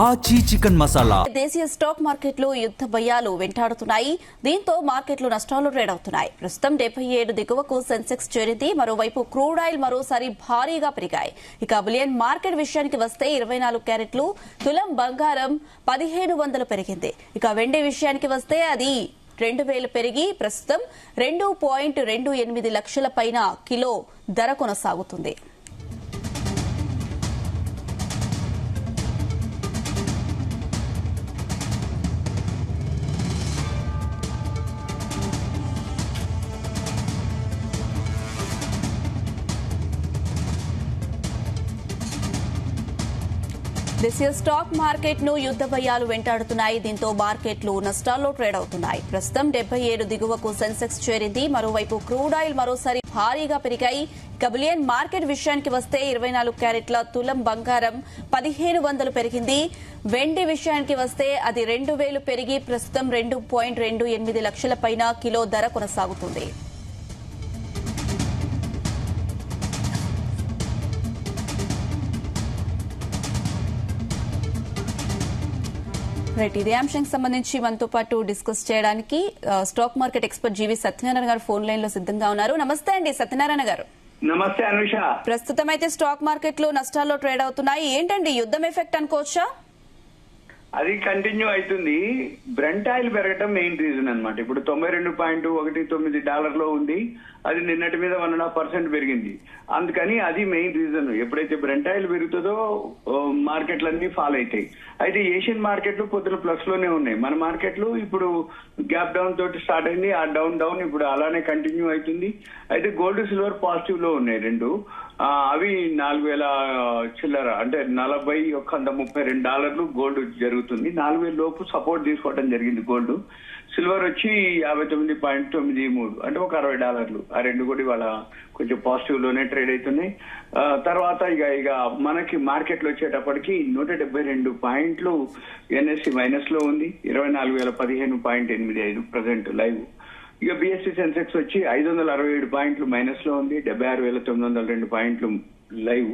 ఆచి చికెన్ మసాలా. దేశీయ స్టాక్ మార్కెట్లు యుద్ధ భయాలు వెంటాడుతున్నాయి. దీంతో మార్కెట్లు నష్టాలు ట్రేడ్ అవుతున్నాయి. ప్రస్తుతం 77 దిగువకు సెన్సెక్స్ చేరింది. మరోవైపు క్రూడ్ ఆయిల్ మరోసారి భారీగా పెరిగాయి. ఇక బులియన్ మార్కెట్ విషయానికి వస్తే 24 క్యారెట్లు తులం బంగారం 1500 పెరిగింది. ఇక వెండి విషయానికి వస్తే అది 2000 పెరిగి ప్రస్తుతం 2.28 లక్షల పైన కిలో ధర కొనసాగుతుంది. దేశీయ స్టాక్ మార్కెట్ ను యుద్ధ భయాలు వెంటాడుతున్నాయి. దీంతో మార్కెట్లు నష్టాల్లో ట్రేడ్ అవుతున్నాయి. ప్రస్తుతం 77 దిగువకు సెన్సెక్స్ చేరింది. మరోవైపు క్రూడ్ ఆయిల్ మరోసారి భారీగా పెరిగాయి. బులియన్ మార్కెట్ విషయానికి వస్తే 24 క్యారెట్ల తులం బంగారం 1500 పెరిగింది. వెండి విషయానికి వస్తే అది 2000 పెరిగి ప్రస్తుతం 2.28 లక్షల పైన కిలో ధర కొనసాగుతుంది. రైట్, ఇదే అంశానికి సంబంధించి మనతో పాటు డిస్కస్ చేయడానికి స్టాక్ మార్కెట్ ఎక్స్పర్ట్ జీవి సత్యనారాయణ గారు ఫోన్ లైన్ లో సిద్ధంగా ఉన్నారు. నమస్తే అండి సత్యనారాయణ గారు. నమస్తే అనుష. ప్రస్తుతం అయితే స్టాక్ మార్కెట్లు నష్టాల్లో ట్రేడ్ అవుతున్నాయి. ఏంటండి యుద్ధం ఎఫెక్ట్ అనుకోవచ్చా? అది కంటిన్యూ అవుతుంది. బ్రెంట్ ఆయిల్ పెరగటం మెయిన్ రీజన్ అనమాట. ఇప్పుడు $92.19 ఉంది. అది నిన్నటి మీద 1.5% పెరిగింది. అందుకని అది మెయిన్ రీజన్. ఎప్పుడైతే బ్రెంట్ ఆయిల్ పెరుగుతుందో మార్కెట్లన్నీ ఫాల్ అవుతాయి. అయితే ఏషియన్ మార్కెట్లు పొద్దున ప్లస్ లోనే ఉన్నాయి. మన మార్కెట్లు ఇప్పుడు గ్యాప్ డౌన్ తోటి స్టార్ట్ అయింది. ఆ డౌన్ ఇప్పుడు అలానే కంటిన్యూ అవుతుంది. అయితే గోల్డ్ సిల్వర్ పాజిటివ్ లో ఉన్నాయి రెండు. అవి 4000 చిల్లర, అంటే $4132 గోల్డ్ జరుగుతుంది. 4000 లోపు సపోర్ట్ తీసుకోవడం జరిగింది గోల్డ్. సిల్వర్ వచ్చి 59.93, అంటే ఒక $60. ఆ రెండు కూడా ఇవాళ కొంచెం పాజిటివ్ లోనే ట్రేడ్ అవుతున్నాయి. తర్వాత ఇక మనకి మార్కెట్ లో వచ్చేటప్పటికి 172 పాయింట్లు ఎన్ఎస్సి మైనస్ లో ఉంది. 24,015.85 ప్రజెంట్ లైవ్. ఇక బిఎస్సి సెన్సెక్స్ వచ్చి 567 పాయింట్లు మైనస్ లో ఉంది. 76,902 పాయింట్లు లైవ్.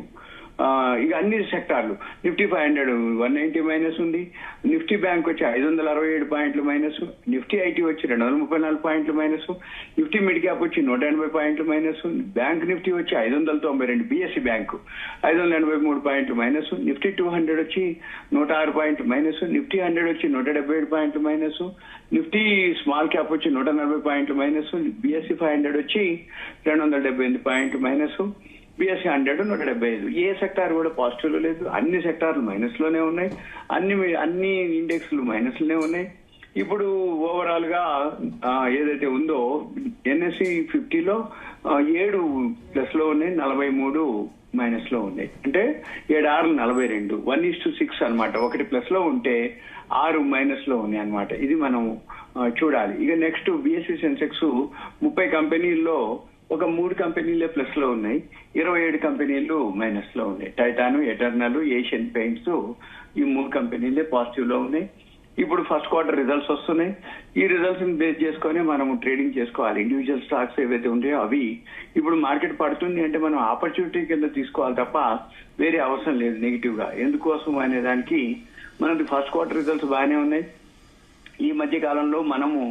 ఇక అన్ని సెక్టార్లు నిఫ్టీ 500 190 మైనస్ ఉంది. నిఫ్టీ బ్యాంక్ వచ్చి 567 పాయింట్లు మైనస్. నిఫ్టీ ఐటీ వచ్చి 234 పాయింట్లు మైనస్. నిఫ్టీ మిడ్ క్యాప్ వచ్చి 180 పాయింట్లు మైనస్. బ్యాంక్ నిఫ్టీ వచ్చి 592, బిఎస్సి బ్యాంక్ 583 పాయింట్లు మైనస్. నిఫ్టీ 200 వచ్చి 106 పాయింట్లు మైనస్. నిఫ్టీ 100 వచ్చి 177 పాయింట్లు మైనస్. నిఫ్టీ స్మాల్ క్యాప్ వచ్చి 140 పాయింట్లు మైనస్. బిఎస్సి 500 వచ్చి 278 పాయింట్లు మైనస్. బిఎస్సి 100 175. ఏ సెక్టార్ కూడా పాజిటివ్ లో లేదు. అన్ని సెక్టార్లు మైనస్ లోనే ఉన్నాయి. అన్ని ఇండెక్స్లు మైనస్ లోనే ఉన్నాయి. ఇప్పుడు ఓవరాల్ గా ఏదైతే ఉందో ఎన్ఎస్సి 50లో 7 ప్లస్ లో ఉన్నాయి, 43 మైనస్ లో ఉన్నాయి. అంటే 7 42, 1:6 అనమాట. 1 ప్లస్ లో ఉంటే 6 మైనస్ లో ఉన్నాయి అనమాట. ఇది మనం చూడాలి. ఇక నెక్స్ట్ బిఎస్సి సెన్సెక్స్ 30 కంపెనీల్లో ఒక 3 కంపెనీలే ప్లస్ లో ఉన్నాయి. 27 కంపెనీలు మైనస్ లో ఉన్నాయి. టైటాన్, ఎటర్నల్, ఏషియన్ పెయింట్స్, ఈ 3 కంపెనీలే పాజిటివ్ లో ఉన్నాయి. ఇప్పుడు ఫస్ట్ క్వార్టర్ రిజల్ట్స్ వస్తున్నాయి. ఈ రిజల్ట్స్ ని బేస్ చేసుకొని మనం ట్రేడింగ్ చేసుకోవాలి. ఇండివిజువల్ స్టాక్స్ ఏవైతే ఉంటాయో అవి ఇప్పుడు మార్కెట్ పడుతుంది అంటే మనం ఆపర్చునిటీ కింద తీసుకోవాలి తప్ప వేరే అవసరం లేదు నెగిటివ్ గా. ఎందుకోసం అనే దానికి మనది ఫస్ట్ క్వార్టర్ రిజల్ట్స్ బాగానే ఉన్నాయి. ఈ మధ్య కాలంలో మనము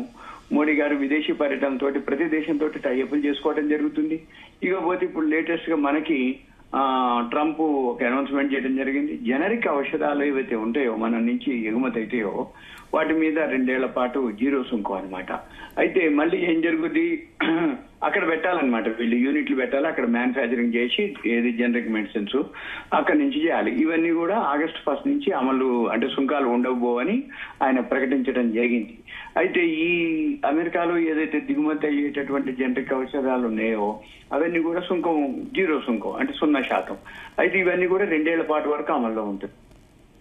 మోడీ గారు విదేశీ పర్యటనతో ప్రతి దేశంతో టైఅప్లు చేసుకోవడం జరుగుతుంది. ఇకపోతే ఇప్పుడు లేటెస్ట్ గా మనకి ట్రంప్ ఒక అనౌన్స్మెంట్ చేయడం జరిగింది. జనరిక్ ఔషధాలు ఏవైతే ఉంటాయో మన నుంచి ఎగుమతి అవుతాయో వాటి మీద 2 ఏళ్ల పాటు జీరో సుంకం అనమాట. అయితే మళ్ళీ ఏం జరుగుద్ది, అక్కడ పెట్టాలన్నమాట. వీళ్ళు యూనిట్లు పెట్టాలి, అక్కడ మ్యానుఫ్యాక్చరింగ్ చేసి ఏది జనరిక్ మెడిసిన్స్ అక్కడి నుంచి చేయాలి. ఇవన్నీ కూడా August 1 నుంచి అమలు, అంటే సుంకాలు ఉండబోవని ఆయన ప్రకటించడం జరిగింది. అయితే ఈ అమెరికాలో ఏదైతే దిగుమతి అయ్యేటటువంటి జనరిక్ ఔషధాలు ఉన్నాయో అవన్నీ కూడా సుంకం జీరో సుంకం, అంటే 0%. అయితే ఇవన్నీ కూడా 2 ఏళ్ల పాటు వరకు అమల్లో ఉంటుంది.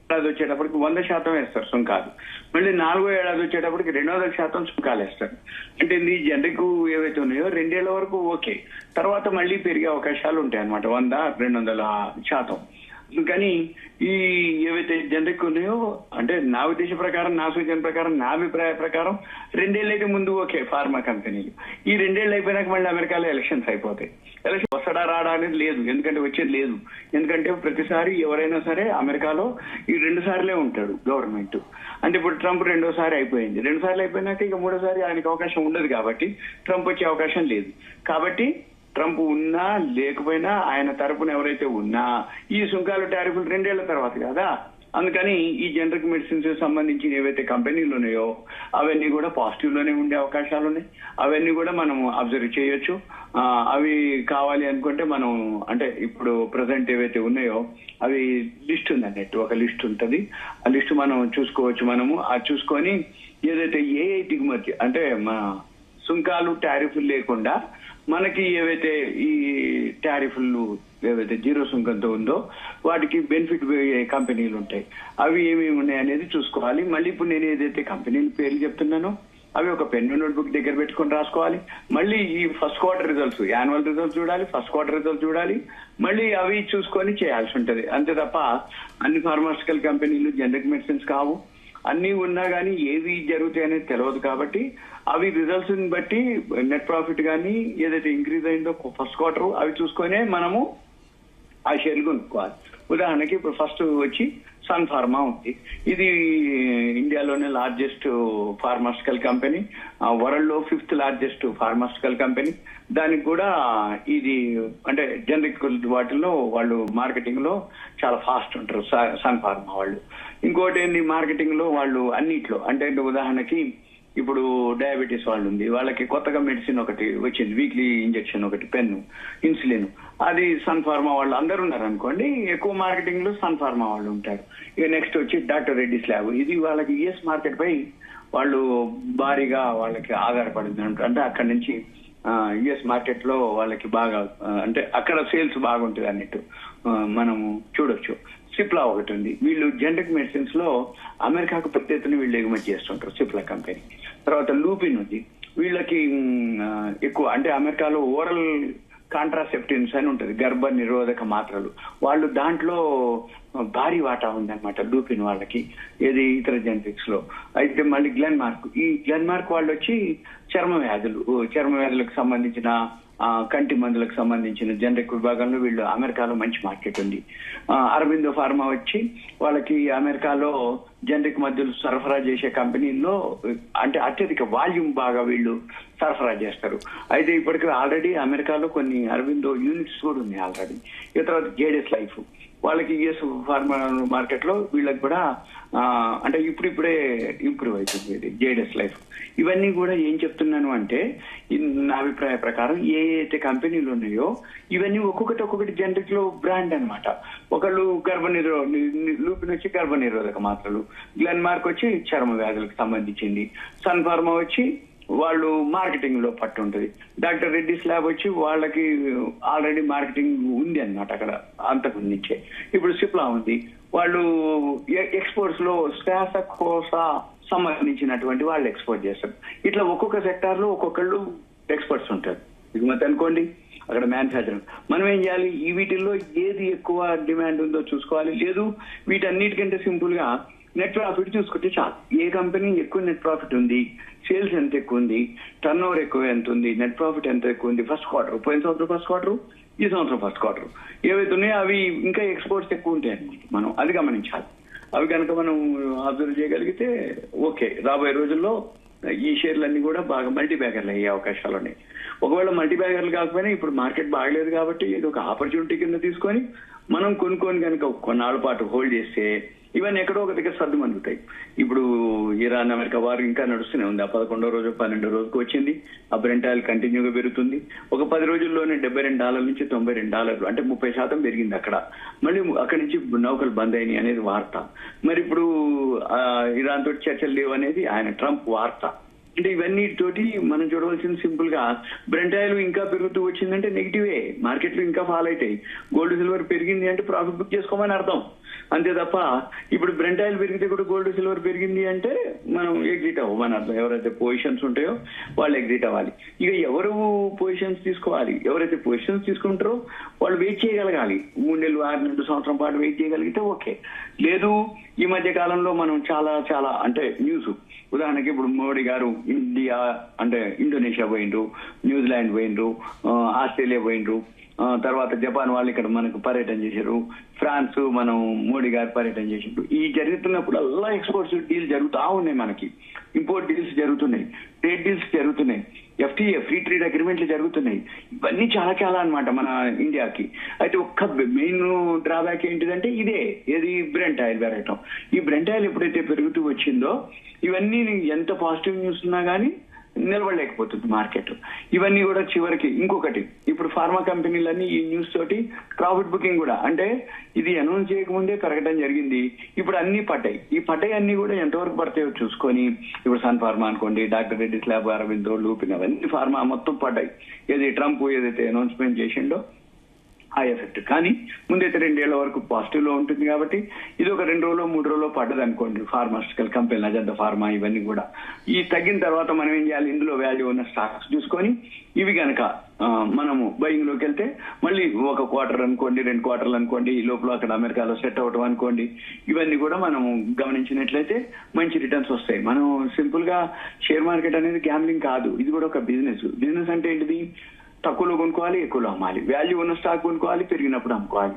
ఏడాది వచ్చేటప్పటికి 100% వేస్తారు సుంకాలు. మళ్ళీ 4వ ఏడాది వచ్చేటప్పటికి 200% సుంకాలు వేస్తారు. అంటే ఈ జనరిక్ ఏవైతే ఉన్నాయో 2 ఏళ్ల వరకు ఓకే, తర్వాత మళ్ళీ పెరిగే అవకాశాలు ఉంటాయి అనమాట. 100-200%. కానీ ఈ ఏవైతే జనరిక్ ఉన్నాయో అంటే నా ఉద్దేశ ప్రకారం, నా సూచన ప్రకారం, నా అభిప్రాయ ప్రకారం 2 ఏళ్ళు అయితే ముందు ఓకే ఫార్మా కంపెనీలు. ఈ 2 ఏళ్ళు అయిపోయినాక మళ్ళీ అమెరికాలో ఎలక్షన్స్ అయిపోతాయి. ఎలక్షన్ వస్తాడా రాడా అనేది లేదు, ఎందుకంటే వచ్చేది లేదు. ఎందుకంటే ప్రతిసారి ఎవరైనా సరే అమెరికాలో ఈ 2 సార్లే ఉంటాడు గవర్నమెంట్. అంటే ఇప్పుడు ట్రంప్ 2వ సారి అయిపోయింది. 2 సార్లు అయిపోయినాక ఇక 3వ సారి ఆయనకు అవకాశం ఉండదు కాబట్టి ట్రంప్ వచ్చే అవకాశం లేదు. కాబట్టి ట్రంప్ ఉన్నా లేకపోయినా ఆయన తరపున ఎవరైతే ఉన్నా ఈ సుంకాలు టారిఫ్లు 2 ఏళ్ల తర్వాత కదా. అందుకని ఈ జనరిక్ మెడిసిన్స్ సంబంధించిన ఏవైతే కంపెనీలు ఉన్నాయో అవన్నీ కూడా పాజిటివ్ లోనే ఉండే అవకాశాలు ఉన్నాయి. అవన్నీ కూడా మనం అబ్జర్వ్ చేయొచ్చు. అవి కావాలి అనుకుంటే మనం అంటే ఇప్పుడు ప్రజెంట్ ఏవైతే ఉన్నాయో అవి లిస్ట్ ఉంది అన్నట్టు, ఒక లిస్ట్ ఉంటుంది. ఆ లిస్ట్ మనం చూసుకోవచ్చు. మనము అది చూసుకొని ఏదైతే ఏ దిగుమతి అంటే మన సుంకాలు టారిఫ్లు లేకుండా మనకి ఏవైతే ఈ టారిఫ్లు ఏవైతే 0 సుంకంతో ఉందో వాటికి బెనిఫిట్ కంపెనీలు ఉంటాయి. అవి ఏమేమి ఉన్నాయి అనేది చూసుకోవాలి. మళ్ళీ ఇప్పుడు నేను ఏదైతే కంపెనీల పేర్లు చెప్తున్నానో అవి ఒక పెన్ నోట్బుక్ దగ్గర పెట్టుకొని రాసుకోవాలి. మళ్ళీ ఈ first quarter results, annual results చూడాలి, ఫస్ట్ క్వార్టర్ రిజల్ట్స్ చూడాలి. మళ్ళీ అవి చూసుకొని చేయాల్సి ఉంటది. అంతే తప్ప అన్ని ఫార్మాస్యూటికల్ కంపెనీలు జనరిక్ మెడిసిన్స్ కావు. అన్ని ఉన్నా కానీ ఏవి జరుగుతాయి అనేది తెలియదు. కాబట్టి అవి రిజల్ట్స్ ని బట్టి నెట్ ప్రాఫిట్ కానీ ఏదైతే ఇంక్రీజ్ అయిందో ఫస్ట్ క్వార్టర్ అవి చూసుకొనే మనము ఆ షేర్లు కొనుక్కోవాలి. ఉదాహరణకి ఇప్పుడు ఫస్ట్ వచ్చి సన్ ఫార్మా ఉంది. ఇది ఇండియాలోనే లార్జెస్ట్ ఫార్మాస్యూటికల్ కంపెనీ, వరల్డ్ లో 5th లార్జెస్ట్ ఫార్మాస్యూటికల్ కంపెనీ. దానికి కూడా ఇది అంటే జనరిక్ వాటిల్లో వాళ్ళు మార్కెటింగ్ లో చాలా ఫాస్ట్ ఉంటారు సన్ ఫార్మా వాళ్ళు. ఇంకోటి ఏంటి, మార్కెటింగ్ లో వాళ్ళు అన్నిట్లో అంటే ఉదాహరణకి ఇప్పుడు డయాబెటీస్ వాళ్ళు ఉంది, వాళ్ళకి కొత్తగా మెడిసిన్ ఒకటి వచ్చింది, వీక్లీ ఇంజెక్షన్ ఒకటి, పెన్ను, ఇన్సులిన్. అది సన్ ఫార్మా వాళ్ళు అందరు ఉన్నారు అనుకోండి. ఎక్కువ మార్కెటింగ్ లో సన్ ఫార్మా వాళ్ళు ఉంటారు. ఇక నెక్స్ట్ వచ్చి డాక్టర్ రెడ్డిస్ ల్యాబ్. ఇది వాళ్ళకి యుఎస్ మార్కెట్ పై వాళ్ళు భారీగా వాళ్ళకి ఆధారపడింది అంటే అక్కడి నుంచి యుఎస్ మార్కెట్ లో వాళ్ళకి బాగా అంటే అక్కడ సేల్స్ బాగుంటుంది అన్నట్టు మనము చూడొచ్చు. సిప్లా ఒకటి ఉంది. వీళ్ళు జనరిక్ మెడిసిన్స్ లో అమెరికాకు పెద్ద ఎత్తున వీళ్ళు ఎగుమతి చేస్తుంటారు, సిప్లా కంపెనీ. తర్వాత లూపిన్ ఉంది. వీళ్ళకి ఎక్కువ అంటే అమెరికాలో ఓరల్ కాంట్రాసెప్టివ్స్ అని ఉంటుంది, గర్భ నిరోధక మాత్రలు. వాళ్ళు దాంట్లో భారీ వాటా ఉందన్నమాట లూపిన్ వాళ్ళకి, ఏది ఇతర జెనరిక్స్ లో. అయితే మళ్ళీ గ్లెన్మార్క్ వాళ్ళు వచ్చి చర్మ వ్యాధులకు సంబంధించిన కంటి మందులకు సంబంధించిన జనరిక్ విభాగంలో వీళ్ళు అమెరికాలో మంచి మార్కెట్ ఉంది. అరబిందో ఫార్మా వచ్చి వాళ్ళకి అమెరికాలో జనరిక్ మందులు సరఫరా చేసే కంపెనీల్లో అంటే అత్యధిక వాల్యూమ్ బాగా వీళ్ళు సరఫరా చేస్తారు. అయితే ఇప్పటికీ ఆల్రెడీ అమెరికాలో కొన్ని అరబిందో యూనిట్స్ కూడా ఉన్నాయి ఆల్రెడీ. ఇక తర్వాత జేడెస్ లైఫ్ వాళ్ళకి యుఎస్ ఫార్మా మార్కెట్ లో వీళ్ళకి కూడా అంటే ఇప్పుడిప్పుడే ఇంప్రూవ్ అవుతుంది ఇది జేడెస్ లైఫ్. ఇవన్నీ కూడా ఏం చెప్తున్నాను అంటే నా అభిప్రాయ ప్రకారం ఏ అయితే కంపెనీలు ఉన్నాయో ఇవన్నీ ఒక్కొక్కటి జనరిక్ లో బ్రాండ్ అనమాట. ఒకళ్ళు లూపిన్ వచ్చి గర్భ నిరోధక మాత్రలు, గ్లెన్మార్క్ వచ్చి చర్మ వ్యాధులకు సంబంధించింది, సన్ ఫార్మా వచ్చి వాళ్ళు మార్కెటింగ్ లో పట్టు ఉంటుంది, డాక్టర్ రెడ్డిస్ ల్యాబ్ వచ్చి వాళ్ళకి ఆల్రెడీ మార్కెటింగ్ ఉంది అన్నమాట అక్కడ అంతకు నుంచే. ఇప్పుడు సిప్లా ఉంది, వాళ్ళు ఎక్స్పోర్ట్స్ లో శ్వాసకోశ సంబంధించినటువంటి వాళ్ళు ఎక్స్పోర్ట్ చేస్తారు. ఇట్లా ఒక్కొక్క సెక్టార్ లో ఒక్కొక్కళ్ళు ఎక్స్పర్ట్స్ ఉంటారు. దిగుమతి అనుకోండి, అక్కడ మ్యానుఫ్యాక్చరింగ్. మనం ఏం చేయాలి, ఈ వీటిల్లో ఏది ఎక్కువ డిమాండ్ ఉందో చూసుకోవాలి. లేదు వీటన్నిటికంటే సింపుల్ గా నెట్ ప్రాఫిట్ చూసుకుంటే చాలు. ఏ కంపెనీ ఎక్కువ నెట్ ప్రాఫిట్ ఉంది, సేల్స్ ఎంత ఎక్కువ ఉంది, టర్న్ ఓవర్ ఎక్కువ ఎంత ఉంది, నెట్ ప్రాఫిట్ ఎంత ఎక్కువ ఉంది, ఫస్ట్ క్వార్టర్, పోయిన సంవత్సరం ఫస్ట్ క్వార్టర్, ఈ సంవత్సరం ఫస్ట్ క్వార్టర్ ఏవైతే ఉన్నాయో అవి ఇంకా ఎక్స్పోర్ట్స్ ఎక్కువ ఉంటాయి అన్నమాట. మనం అది గమనించాలి. అవి కనుక మనం అబ్జర్వ్ చేయగలిగితే ఓకే, రాబోయే రోజుల్లో ఈ షేర్లన్నీ కూడా బాగా మల్టీ బ్యాగర్లు అయ్యే అవకాశాలు ఉన్నాయి. ఒకవేళ మల్టీ బ్యాగర్లు కాకపోయినా ఇప్పుడు మార్కెట్ బాగలేదు కాబట్టి ఇది ఒక ఆపర్చునిటీ కింద తీసుకొని మనం కొనుక్కొని కనుక కొన్నాళ్ళ పాటు హోల్డ్ చేస్తే ఇవన్నీ ఎక్కడో ఒక దగ్గర సర్దుమనుగుతాయి. ఇప్పుడు ఇరాన్ అమెరికా వారు ఇంకా నడుస్తూనే ఉంది. ఆ 11వ రోజు 12వ రోజుకు వచ్చింది. ఆ బ్రెంట్ ఆయిల్ కంటిన్యూగా పెరుగుతుంది. ఒక 10 రోజుల్లోనే $72 నుంచి $92 అంటే 30% పెరిగింది అక్కడ. మళ్ళీ అక్కడి నుంచి నౌకలు బంద్ అయినాయి అనేది వార్త. మరి ఇప్పుడు ఇరాన్ తోటి చర్చలు లేవు అనేది ఆయన ట్రంప్ వార్త. అంటే ఇవన్నీ తోటి మనం చూడవలసింది సింపుల్ గా బ్రెంట్ ఆయిల్ ఇంకా పెరుగుతూ వచ్చిందంటే నెగిటివే, మార్కెట్లు ఇంకా ఫాల్ అవుతాయి. గోల్డ్ సిల్వర్ పెరిగింది అంటే ప్రాఫిట్ బుక్ చేసుకోమని అర్థం. అంతే తప్ప ఇప్పుడు బ్రెంట్ ఆయిల్ పెరిగితే కూడా గోల్డ్ సిల్వర్ పెరిగింది అంటే మనం ఎగ్జిట్ అవ్వమని అర్థం. ఎవరైతే పొజిషన్స్ ఉంటాయో వాళ్ళు ఎగ్జిట్ అవ్వాలి. ఇక ఎవరు పొజిషన్స్ తీసుకోవాలి, ఎవరైతే పొజిషన్స్ తీసుకుంటారో వాళ్ళు వెయిట్ చేయగలగాలి. 3 నెలలు 6 నెలలు సంవత్సరం పాటు వెయిట్ చేయగలిగితే ఓకే. లేదు ఈ మధ్య కాలంలో మనం చాలా చాలా అంటే న్యూస్ ఉదాహరణకి ఇప్పుడు మోడీ గారు ఇండియా అంటే ఇండోనేషియా పోయిండ్రు, న్యూజిలాండ్ పోయిండ్రు, ఆస్ట్రేలియా పోయిండ్రు, తర్వాత జపాన్ వాళ్ళు ఇక్కడ మనకు పర్యటన చేశారు, ఫ్రాన్స్ మనం మోడీ గారు పర్యటన చేసిండ్రు. ఈ జరుగుతున్నప్పుడు అలా ఎక్స్పోర్ట్స్ డీల్ జరుగుతూ ఉన్నాయి, మనకి ఇంపోర్ట్ డీల్స్ జరుగుతున్నాయి, ట్రేడ్ డీల్స్ జరుగుతున్నాయి, FTA ఫ్రీ ట్రేడ్ అగ్రిమెంట్లు జరుగుతున్నాయి. ఇవన్నీ చాలా చాలా అన్నమాట మన ఇండియాకి. అయితే ఒక్క మెయిన్ డ్రాబ్యాక్ ఏంటిదంటే ఇదే, ఏది బ్రెంట్ ఆయిల్ పెరగటం. ఈ బ్రెంట్ ఆయిల్ ఎప్పుడైతే పెరుగుతూ వచ్చిందో ఇవన్నీ ఎంత పాజిటివ్ న్యూస్ ఉన్నా కానీ నిలబడలేకపోతుంది మార్కెట్. ఇవన్నీ కూడా చివరికి ఇంకొకటి, ఇప్పుడు ఫార్మా కంపెనీలన్నీ ఈ న్యూస్ తోటి ప్రాఫిట్ బుకింగ్ కూడా అంటే ఇది అనౌన్స్ చేయకముందే పెరగడం జరిగింది. ఇప్పుడు అన్ని పడ్డాయి. ఈ పడ్డాయి అన్ని కూడా ఎంతవరకు పడతాయో చూసుకొని ఇప్పుడు సన్ ఫార్మా అనుకోండి, డాక్టర్ రెడ్డిస్ ల్యాబ్, అరవిందో, లూపిన్ అవన్నీ ఫార్మా మొత్తం పడ్డాయి. ఏది ట్రంప్ ఏదైతే అనౌన్స్మెంట్ చేసిండో ఆ ఎఫెక్ట్. కానీ ముందైతే 2 ఏళ్ల వరకు పాజిటివ్ లో ఉంటుంది కాబట్టి ఇది ఒక 2 రోజులు 3 రోజులు పడ్డది అనుకోండి. ఫార్మాస్యూటికల్ కంపెనీలు అజంతా ఫార్మా ఇవన్నీ కూడా ఈ తగ్గిన తర్వాత మనం ఏం చేయాలి, ఇందులో వాల్యూ ఉన్న స్టాక్స్ చూసుకొని ఇవి కనుక మనము బయింగ్ లోకి వెళ్తే మళ్ళీ 1 క్వార్టర్ అనుకోండి, 2 క్వార్టర్లు అనుకోండి, ఈ లోపల అక్కడ అమెరికాలో సెట్ అవటం అనుకోండి, ఇవన్నీ కూడా మనం గమనించినట్లయితే మంచి రిటర్న్స్ వస్తాయి. మనం సింపుల్ గా షేర్ మార్కెట్ అనేది గ్యాంబ్లింగ్ కాదు, ఇది కూడా ఒక బిజినెస్. బిజినెస్ అంటే ఏంటిది, తక్కువలో కొనుక్కోవాలి, ఎక్కువలో అమ్మాలి, వాల్యూ ఉన్న స్టాక్ కొనుక్కోవాలి, పెరిగినప్పుడు అమ్ముకోవాలి,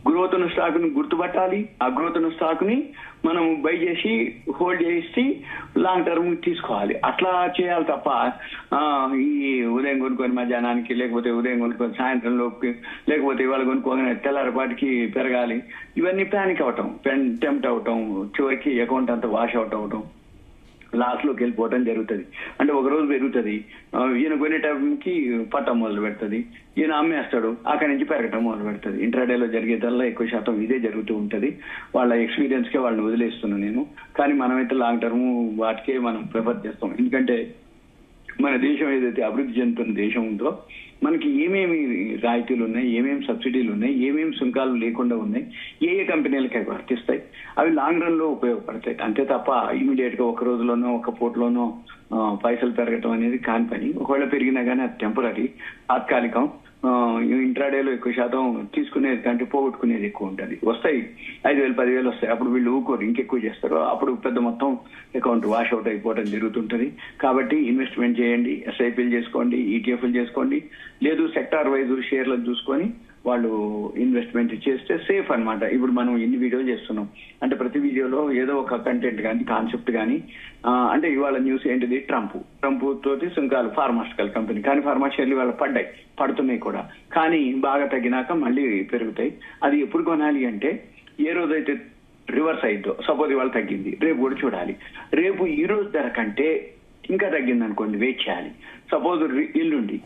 గ్రోత్ ఉన్న స్టాక్ ని గుర్తుపట్టాలి, ఆ గ్రోత్ ఉన్న స్టాక్ ని మనం బై చేసి హోల్డ్ చేసి లాంగ్ టర్మ్ తీసుకోవాలి. అట్లా చేయాలి తప్ప ఈ ఉదయం కొనుక్కొని మధ్యాహ్నానికి, లేకపోతే ఉదయం కొనుక్కొని సాయంత్రం లోపుకి, లేకపోతే ఇవాళ కొనుక్కోగానే తెల్లారిపాటికి పెరగాలి, ఇవన్నీ ప్యానిక్ అవటం, టెంప్ట్ అవటం, చివరికి అకౌంట్ అంతా వాష్ అవుట్ అవటం, లాస్ లోకి వెళ్ళిపోవడం జరుగుతుంది. అంటే ఒక రోజు పెరుగుతుంది, ఈయన కొనే టైంకి పట్టం మొదలు పెడుతుంది, ఈయన అమ్మేస్తాడు, అక్కడి నుంచి పెరగటం మొదలు పెడుతుంది. ఇంట్రాడేలో జరిగేదల్లా ఎక్కువ శాతం ఇదే జరుగుతూ ఉంటది. వాళ్ళ ఎక్స్పీరియన్స్ కే వాళ్ళని వదిలేస్తున్నాను నేను. కానీ మనమైతే లాంగ్ టర్మ్ వాటికే మనం ప్రిఫర్ చేస్తాం. ఎందుకంటే మన దేశం ఏదైతే అభివృద్ధి చెందుతున్న దేశం ఉందో మనకి ఏమేమి రాయితీలు ఉన్నాయి, ఏమేమి సబ్సిడీలు ఉన్నాయి, ఏమేమి సుంకాలు లేకుండా ఉన్నాయి, ఏ కంపెనీలకి అవి వర్తిస్తాయి, అవి లాంగ్ రన్ లో ఉపయోగపడతాయి. అంతే తప్ప ఇమీడియట్ గా ఒక రోజులోనో ఒక పూటలోనో పైసలు పెరగటం అనేది కాని పని. ఒకవేళ పెరిగినా కానీ అది టెంపరీ, తాత్కాలికం. ఇంట్రాడేలో ఎక్కువ శాతం తీసుకునేది కంటే పోగొట్టుకునేది ఎక్కువ ఉంటుంది. వస్తాయి 5,000 10,000 వస్తాయి, అప్పుడు వీళ్ళు ఊరుకోరు, ఇంకెక్కువ చేస్తారు, అప్పుడు పెద్ద మొత్తం అకౌంట్ వాష్ అవుట్ అయిపోవడం జరుగుతుంటది. కాబట్టి ఇన్వెస్ట్మెంట్ చేయండి, SIPలు చేసుకోండి, ETFలు చేసుకోండి, లేదు సెక్టార్ వైజ్ షేర్లను చూసుకొని వాళ్ళు ఇన్వెస్ట్మెంట్ చేస్తే సేఫ్ అన్నమాట. ఇప్పుడు మనం ఎన్ని వీడియోలు చేస్తున్నాం అంటే ప్రతి వీడియోలో ఏదో ఒక కంటెంట్ కానీ కాన్సెప్ట్ కానీ అంటే ఇవాళ న్యూస్ ఏంటిది, ట్రంప్ తోటి సుంకాలు ఫార్మాస్యూటికల్ కంపెనీ, కానీ ఫార్మా షేర్లు ఇవాళ పడుతున్నాయి కూడా, కానీ బాగా తగ్గినాక మళ్ళీ పెరుగుతాయి. అది ఎప్పుడు కొనాలి అంటే ఏ రోజైతే రివర్స్ అయిద్దో, సపోజ్ ఇవాళ తగ్గింది, రేపు కూడా చూడాలి, రేపు ఈ రోజు ధర కంటే ఇంకా తగ్గింది అనుకోండి, వెయిట్ చేయాలి. సపోజ్ ఎల్లుండి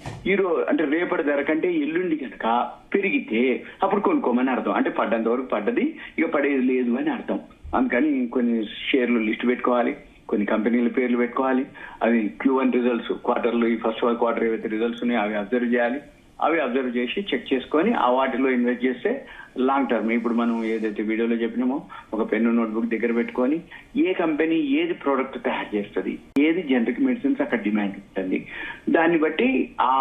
అంటే రేపటి ధర కంటే ఎల్లుండి కనుక పెరిగితే అప్పుడు కొనుక్కోమని అర్థం. అంటే పడ్డంత వరకు పడ్డది, ఇక పడేది లేదు అని అర్థం. అందుకని కొన్ని షేర్లు లిస్ట్ పెట్టుకోవాలి, కొన్ని కంపెనీల పేర్లు పెట్టుకోవాలి, అవి Q1 రిజల్ట్స్, క్వార్టర్లు, ఈ ఫస్ట్ క్వార్టర్ ఏవైతే రిజల్ట్స్ ఉన్నాయో అవి అబ్జర్వ్ చేయాలి. అవి అబ్జర్వ్ చేసి చెక్ చేసుకొని ఆ వాటిలో ఇన్వెస్ట్ చేస్తే లాంగ్ టర్మ్. ఇప్పుడు మనం ఏదైతే వీడియోలో చెప్పినామో ఒక పెన్ను నోట్బుక్ దగ్గర పెట్టుకొని ఏ కంపెనీ ఏది ప్రోడక్ట్ తయారు చేస్తుంది, ఏది జనరిక్ మెడిసిన్స్ అక్కడ డిమాండ్ ఉంటుంది, దాన్ని బట్టి ఆ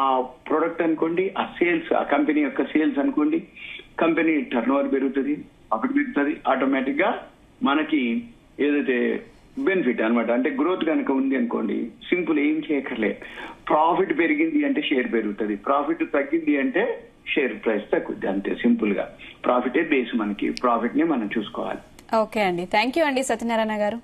ప్రోడక్ట్ అనుకోండి, ఆ సేల్స్, ఆ కంపెనీ యొక్క సేల్స్ అనుకోండి, కంపెనీ టర్న్ ఓవర్ పెరుగుతుంది, అప్పుడు పెరుగుతుంది, ఆటోమేటిక్ గా మనకి ఏదైతే బెనిఫిట్ అనమాట. అంటే గ్రోత్ కనుక ఉంది అనుకోండి, సింపుల్, ఏం చేయక్కర్లే, ప్రాఫిట్ పెరిగింది అంటే షేర్ పెరుగుతుంది, ప్రాఫిట్ తగ్గింది అంటే షేర్ ప్రైస్ తగ్గుద్ది, అంతే సింపుల్ గా. ప్రాఫిటే బేస్, మనకి ప్రాఫిట్ ని మనం చూసుకోవాలి. ఓకే అండి, థ్యాంక్ యూ అండి సత్యనారాయణ గారు.